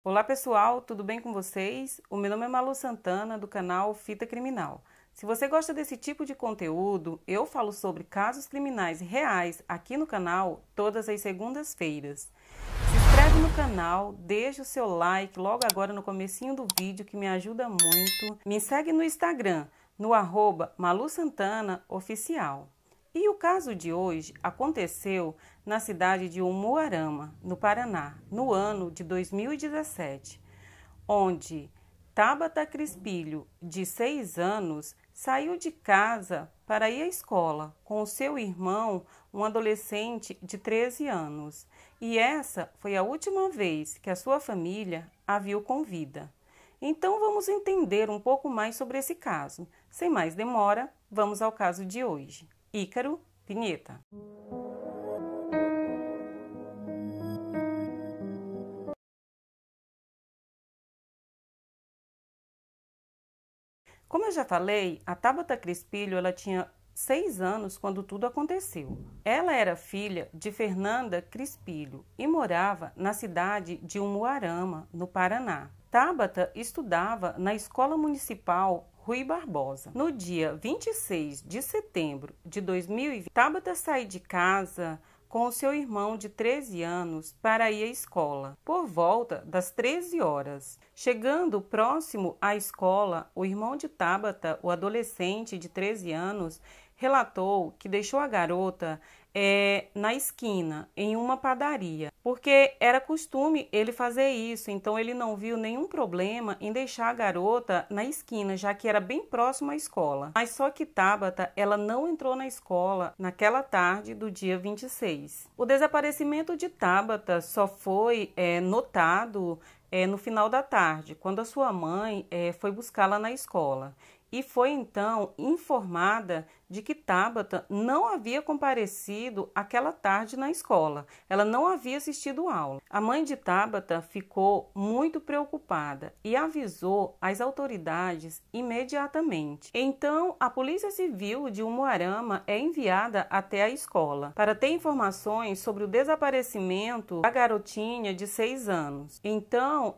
Olá pessoal, tudo bem com vocês? O meu nome é Malu Santana, do canal Fita Criminal. Se você gosta desse tipo de conteúdo, eu falo sobre casos criminais reais aqui no canal todas as segundas-feiras. Se inscreve no canal, deixa o seu like logo agora no comecinho do vídeo que me ajuda muito. Me segue no Instagram, no @MaluSantanaOficial. E o caso de hoje aconteceu na cidade de Umuarama, no Paraná, no ano de 2017, onde Tabata Crispilho, de 6 anos, saiu de casa para ir à escola com o seu irmão, um adolescente de 13 anos. E essa foi a última vez que a sua família a viu com vida. Então vamos entender um pouco mais sobre esse caso. Sem mais demora, vamos ao caso de hoje. Ícaro, vinheta. Como eu já falei, a Tabata Crispilho ela tinha 6 anos quando tudo aconteceu. Ela era filha de Fernanda Crispilho e morava na cidade de Umuarama, no Paraná. Tabata estudava na Escola Municipal Rui Barbosa. No dia 26 de setembro de 2020, Tabata saiu de casa com o seu irmão de 13 anos para ir à escola, por volta das 13 horas. Chegando próximo à escola, o irmão de Tabata, o adolescente de 13 anos, relatou que deixou a garota na esquina, em uma padaria, porque era costume ele fazer isso, então ele não viu nenhum problema em deixar a garota na esquina, já que era bem próximo à escola. Mas só que Tabata, ela não entrou na escola naquela tarde do dia 26. O desaparecimento de Tabata só foi notado no final da tarde, quando a sua mãe foi buscá-la na escola. E foi então informada de que Tabata não havia comparecido aquela tarde na escola. Ela não havia assistido aula. A mãe de Tabata ficou muito preocupada e avisou as autoridades imediatamente. Então, a Polícia Civil de Umuarama é enviada até a escola para ter informações sobre o desaparecimento da garotinha de 6 anos. Então,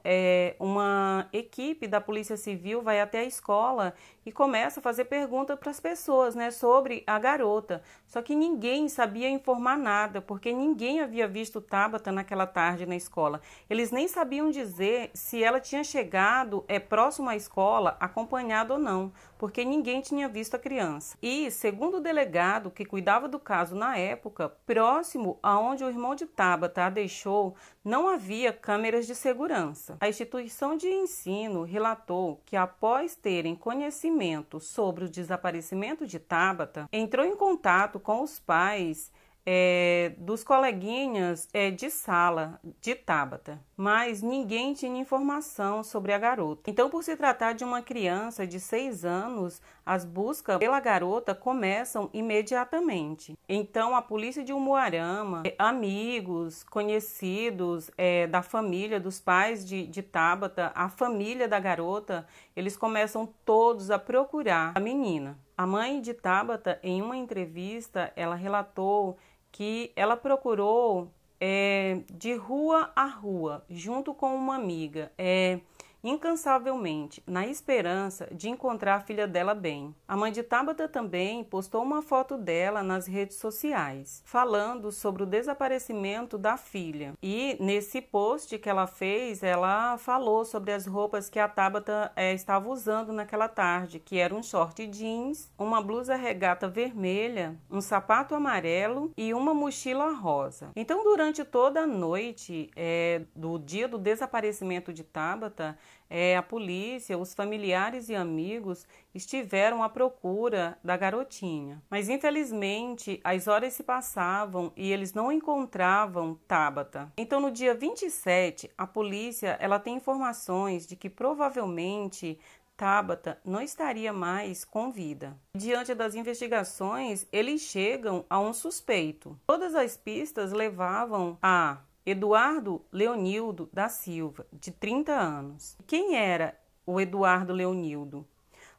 uma equipe da Polícia Civil vai até a escola e começa a fazer perguntas para as pessoas, sobre a garota. Só que ninguém sabia informar nada, porque ninguém havia visto Tabata naquela tarde na escola. Eles nem sabiam dizer se ela tinha chegado próximo à escola, acompanhada ou não, porque ninguém tinha visto a criança. E, segundo o delegado que cuidava do caso na época, próximo aonde o irmão de Tabata a deixou, não havia câmeras de segurança. A instituição de ensino relatou que, após terem conhecimento sobre o desaparecimento de Tabata, entrou em contato com os pais dos coleguinhas de sala de Tabata, mas ninguém tinha informação sobre a garota. Então, por se tratar de uma criança de 6 anos, as buscas pela garota começam imediatamente. Então, a polícia de Umuarama, amigos, conhecidos da família, dos pais de Tabata, a família da garota, eles começam todos a procurar a menina. A mãe de Tabata, em uma entrevista, ela relatou que ela procurou de rua a rua, junto com uma amiga, incansavelmente, na esperança de encontrar a filha dela bem. A mãe de Tabata também postou uma foto dela nas redes sociais, falando sobre o desaparecimento da filha. E nesse post que ela fez, ela falou sobre as roupas que a Tabata estava usando naquela tarde, que era um short jeans, uma blusa regata vermelha, um sapato amarelo e uma mochila rosa. Então, durante toda a noite do dia do desaparecimento de Tabata, a polícia, os familiares e amigos estiveram à procura da garotinha. Mas, infelizmente, as horas se passavam e eles não encontravam Tabata. Então, no dia 27, a polícia tem informações de que provavelmente Tabata não estaria mais com vida. Diante das investigações, eles chegam a um suspeito. Todas as pistas levavam a Eduardo Leonildo da Silva, de 30 anos. Quem era o Eduardo Leonildo?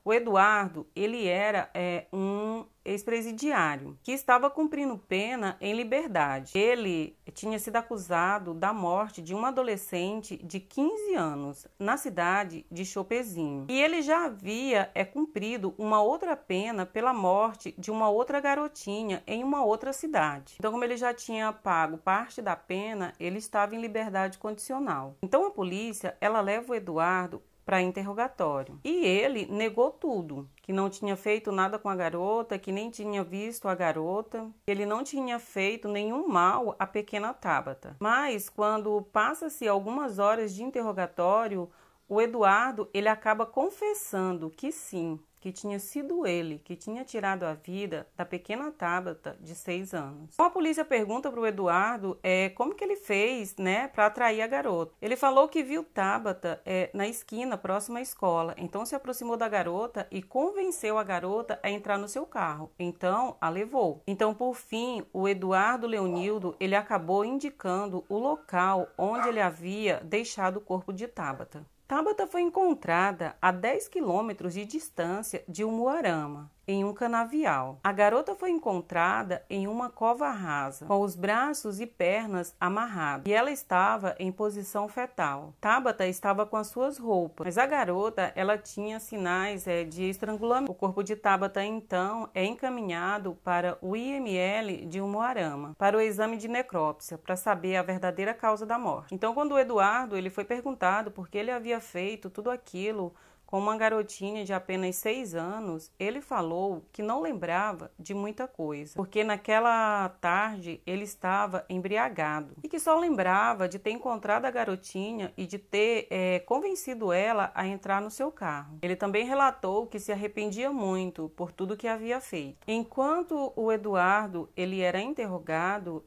O Eduardo, ele era um ex-presidiário que estava cumprindo pena em liberdade. Ele tinha sido acusado da morte de uma adolescente de 15 anos na cidade de Chopezinho. E ele já havia cumprido uma outra pena pela morte de uma outra garotinha em uma outra cidade. Então, como ele já tinha pago parte da pena, ele estava em liberdade condicional. Então, a polícia, ela leva o Eduardo para interrogatório. E ele negou tudo, que não tinha feito nada com a garota, que nem tinha visto a garota, ele não tinha feito nenhum mal à pequena Tabata. Mas quando passa-se algumas horas de interrogatório, o Eduardo, ele acaba confessando que sim, que tinha sido ele que tinha tirado a vida da pequena Tabata de 6 anos. Então a polícia pergunta para o Eduardo como que ele fez, né, para atrair a garota. Ele falou que viu Tabata na esquina próxima à escola, então se aproximou da garota e convenceu a garota a entrar no seu carro. Então a levou. Então por fim, o Eduardo Leonildo, ele acabou indicando o local onde ele havia deixado o corpo de Tabata. Tabata foi encontrada a 10 quilômetros de distância de Umuarama, em um canavial. A garota foi encontrada em uma cova rasa, com os braços e pernas amarrados, e ela estava em posição fetal. Tabata estava com as suas roupas, mas a garota, ela tinha sinais de estrangulamento. O corpo de Tabata, então, é encaminhado para o IML de Umuarama, para o exame de necrópsia, para saber a verdadeira causa da morte. Então, quando o Eduardo ele foi perguntado por que ele havia feito tudo aquilo com uma garotinha de apenas 6 anos, ele falou que não lembrava de muita coisa, porque naquela tarde ele estava embriagado e que só lembrava de ter encontrado a garotinha e de ter convencido ela a entrar no seu carro. Ele também relatou que se arrependia muito por tudo que havia feito. Enquanto o Eduardo ele era interrogado,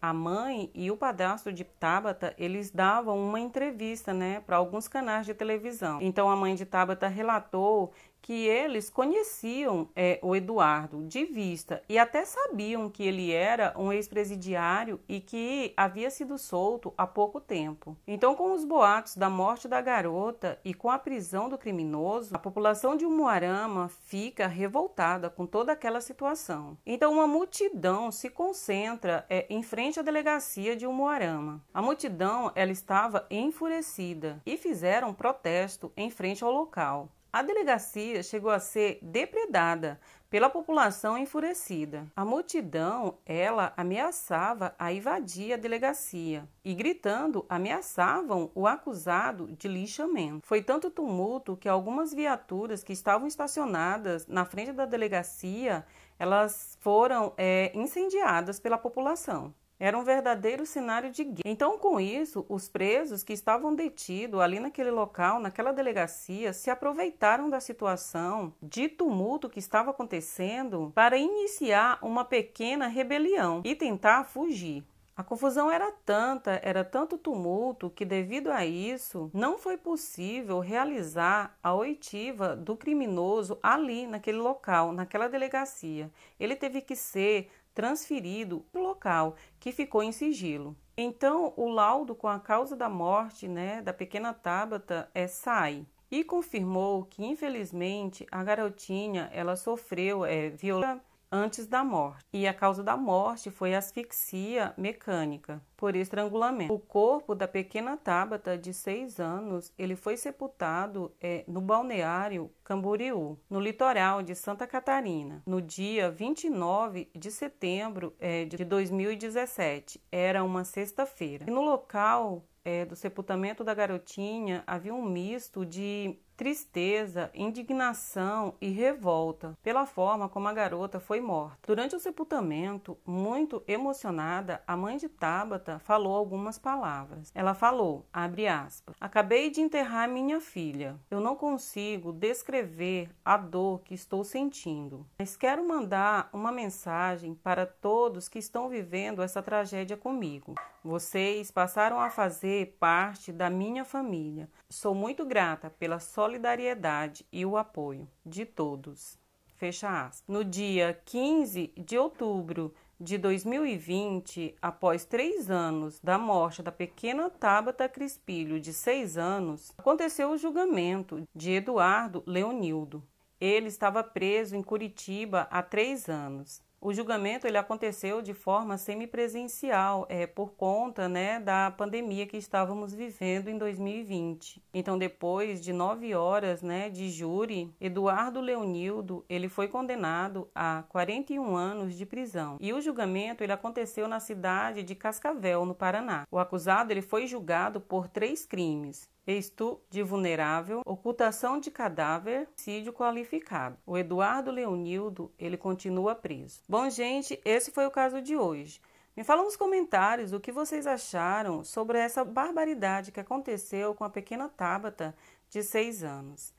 a mãe e o padrasto de Tabata, eles davam uma entrevista, né, para alguns canais de televisão. Então a mãe de Tabata relatou que eles conheciam o Eduardo de vista e até sabiam que ele era um ex-presidiário e que havia sido solto há pouco tempo. Então, com os boatos da morte da garota e com a prisão do criminoso, a população de Umuarama fica revoltada com toda aquela situação. Então, uma multidão se concentra em frente à delegacia de Umuarama. A multidão ela estava enfurecida e fizeram protesto em frente ao local. A delegacia chegou a ser depredada pela população enfurecida. A multidão, ela ameaçava a invadir a delegacia e, gritando, ameaçavam o acusado de linchamento. Foi tanto tumulto que algumas viaturas que estavam estacionadas na frente da delegacia, elas foram incendiadas pela população. Era um verdadeiro cenário de guerra. Então, com isso, os presos que estavam detidos ali naquele local, naquela delegacia, se aproveitaram da situação de tumulto que estava acontecendo para iniciar uma pequena rebelião e tentar fugir. A confusão era tanta, era tanto tumulto que, devido a isso, não foi possível realizar a oitiva do criminoso ali naquele local, naquela delegacia. Ele teve que ser transferido para o local, que ficou em sigilo. Então, o laudo com a causa da morte, né, da pequena Tabata sai e confirmou que, infelizmente, a garotinha ela sofreu violência antes da morte. E a causa da morte foi asfixia mecânica por estrangulamento. O corpo da pequena Tabata, de 6 anos, ele foi sepultado no balneário Camboriú, no litoral de Santa Catarina, no dia 29 de setembro de 2017. Era uma sexta-feira. E no local do sepultamento da garotinha havia um misto de tristeza, indignação e revolta pela forma como a garota foi morta. Durante o sepultamento, muito emocionada, a mãe de Tabata falou algumas palavras. Ela falou, abre aspas, acabei de enterrar minha filha. Eu não consigo descrever a dor que estou sentindo, mas quero mandar uma mensagem para todos que estão vivendo essa tragédia comigo. Vocês passaram a fazer parte da minha família. Sou muito grata pela solidariedade e o apoio de todos. Fecha aspas. No dia 15 de outubro de 2020, após 3 anos da morte da pequena Tabata Crispílio, de 6 anos, aconteceu o julgamento de Eduardo Leonildo. Ele estava preso em Curitiba há 3 anos. O julgamento ele aconteceu de forma semipresencial, por conta, da pandemia que estávamos vivendo em 2020. Então, depois de 9 horas, de júri, Eduardo Leonildo ele foi condenado a 41 anos de prisão. E o julgamento ele aconteceu na cidade de Cascavel, no Paraná. O acusado ele foi julgado por 3 crimes: estupro de vulnerável, ocultação de cadáver, homicídio qualificado. O Eduardo Leonildo, ele continua preso. Bom, gente, esse foi o caso de hoje. Me fala nos comentários o que vocês acharam sobre essa barbaridade que aconteceu com a pequena Tabata, de 6 anos.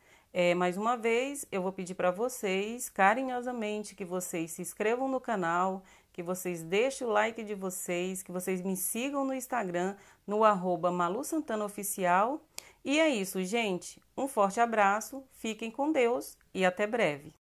Mais uma vez, eu vou pedir para vocês, carinhosamente, que vocês se inscrevam no canal, que vocês deixem o like de vocês, que vocês me sigam no Instagram, no @MaluSantanaOficial. E é isso, gente. Um forte abraço, fiquem com Deus e até breve.